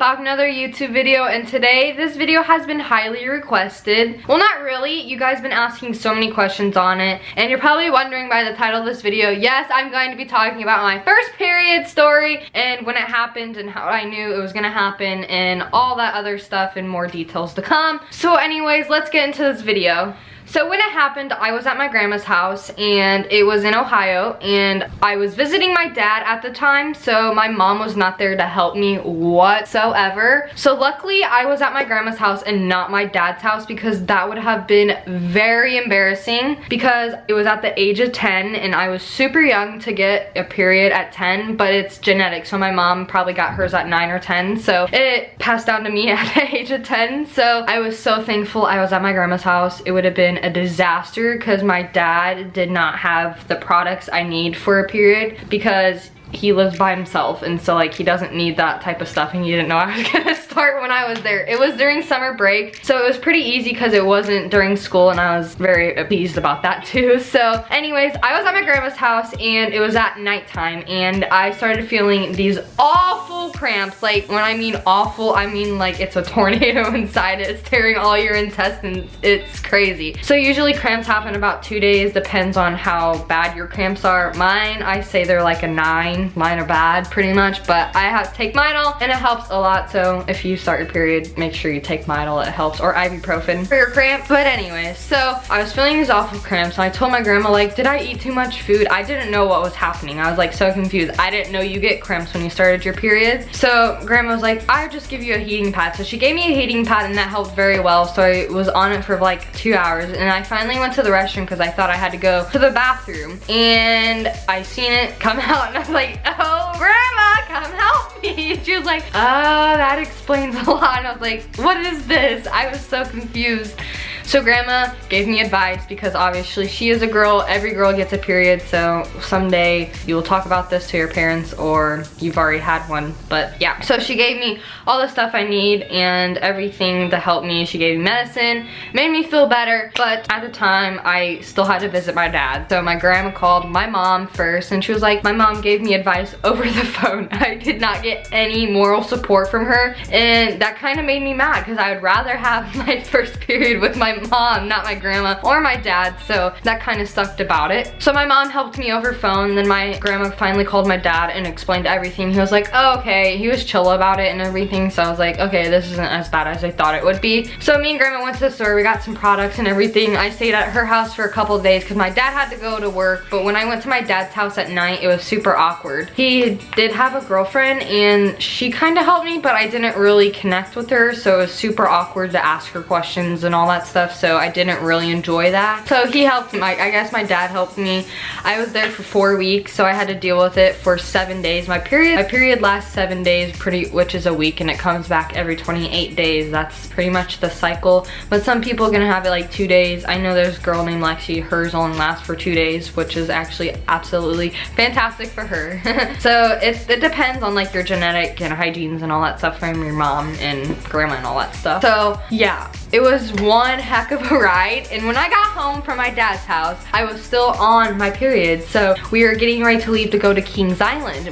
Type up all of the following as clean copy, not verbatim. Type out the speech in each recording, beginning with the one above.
back with another YouTube video, and today this video has been highly requested. Well, not really. You guys have been asking so many questions on it, and you're probably wondering by the title of this video, yes, I'm going to be talking about my first period story and when it happened and how I knew it was gonna happen and all that other stuff and more details to come. So anyways, let's get into this video. So when it happened, I was at my grandma's house and it was in Ohio, and I was visiting my dad at the time, so my mom was not there to help me whatsoever. So luckily I was at my grandma's house and not my dad's house, because that would have been very embarrassing, because it was at the age of 10 and I was super young to get a period at 10, but it's genetic, so my mom probably got hers at 9 or 10, so it passed down to me at the age of 10. So I was so thankful I was at my grandma's house. It would have been a disaster because my dad did not have the products I need for a period, because he lives by himself, and so like he doesn't need that type of stuff, and you didn't know I was gonna start when I was there. It was during summer break, so it was pretty easy because it wasn't during school, and I was very pleased about that too. So anyways, I was at my grandma's house and it was at nighttime, and I started feeling these awful cramps. Like when I mean awful, I mean like it's a tornado inside it. It's tearing all your intestines. It's crazy. So usually cramps happen about 2 days, depends on how bad your cramps are. Mine, I say they're like a 9. Mine are bad pretty much, but I have to take Midol and it helps a lot. So if you start your period, make sure you take Midol, it helps, or ibuprofen for your cramp. But anyways, so I was feeling these awful cramps, and I told my grandma, like, did I eat too much food? I didn't know what was happening. I was like so confused. I didn't know you get cramps when you started your period. So grandma was like, I'll just give you a heating pad. So she gave me a heating pad and that helped very well. So I was on it for like 2 hours, and I finally went to the restroom because I thought I had to go to the bathroom, and I seen it come out, and I was like, oh, grandma, come help me. She was like, oh, that explains a lot. And I was like, what is this? I was so confused. So grandma gave me advice, because obviously she is a girl. Every girl gets a period, so someday you will talk about this to your parents, or you've already had one. But yeah, so she gave me all the stuff I need and everything to help me. She gave me medicine, made me feel better, but at the time I still had to visit my dad. So my grandma called my mom first, and she was like, my mom gave me advice over the phone. I did not get any moral support from her, and that kind of made me mad, because I would rather have my first period with my mom, not my grandma or my dad. So that kind of sucked about it. So my mom helped me over phone, then my grandma finally called my dad and explained everything. He was like, oh, okay. He was chill about it and everything, so I was like, okay, this isn't as bad as I thought it would be. So me and grandma went to the store, we got some products and everything. I stayed at her house for a couple of days because my dad had to go to work, but when I went to my dad's house at night, it was super awkward. He did have a girlfriend and she kind of helped me, but I didn't really connect with her, so it was super awkward to ask her questions and all that stuff. So I didn't really enjoy that. So he helped me. I guess my dad helped me. I was there for 4 weeks, so I had to deal with it for 7 days. My period lasts 7 days, which is a week, and it comes back every 28 days. That's pretty much the cycle. But some people are gonna have it like 2 days. I know there's a girl named Lexi, hers only lasts for 2 days, which is actually absolutely fantastic for her. So it depends on like your genetic and hygienes and all that stuff from your mom and grandma and all that stuff. So yeah, it was one heck of a ride, and when I got home from my dad's house, I was still on my period. So we were getting ready to leave to go to Kings Island,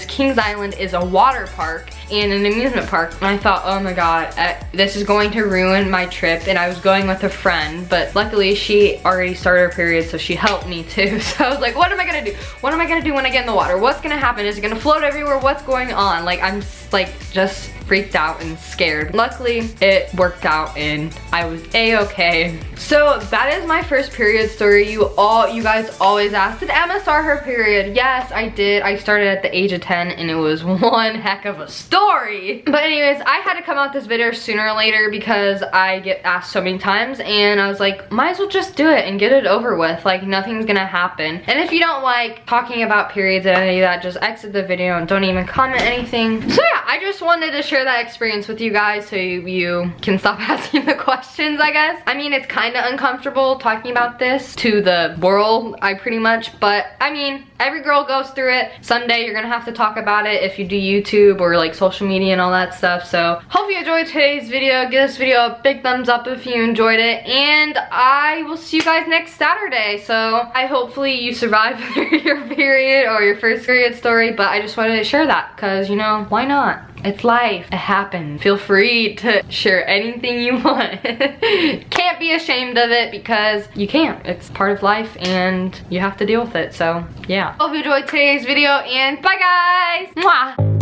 Kings Island is a water park and an amusement park. And I thought, oh my god, this is going to ruin my trip. And I was going with a friend, but luckily she already started her period, so she helped me too. So I was like, what am I gonna do? What am I gonna do when I get in the water? What's gonna happen? Is it gonna float everywhere? What's going on? Like, I'm like just freaked out and scared. Luckily it worked out and I was a-okay. So that is my first period story. You guys always asked, did Emma start her period? Yes, I did. I started at the age of 10 and it was one heck of a story. But anyways, I had to come out this video sooner or later because I get asked so many times, and I was like, might as well just do it and get it over with. Like, nothing's gonna happen. And if you don't like talking about periods and any of that, just exit the video and don't even comment anything. So yeah, I just wanted to share that experience with you guys so you can stop asking the questions, I guess. I mean, it's kind of uncomfortable talking about this to the world, pretty much, but I mean, every girl goes through it. Someday you're gonna have to talk about it if you do YouTube or like social media and all that stuff. So hope you enjoyed today's video. Give this video a big thumbs up if you enjoyed it, and I will see you guys next Saturday. So hopefully you survive your period or your first period story, but I just wanted to share that because, you know, why not? It's life. It happened. Feel free to share anything you want. Can't be ashamed of it because you can't. It's part of life and you have to deal with it. So yeah. Hope you enjoyed today's video and bye guys. Mwah.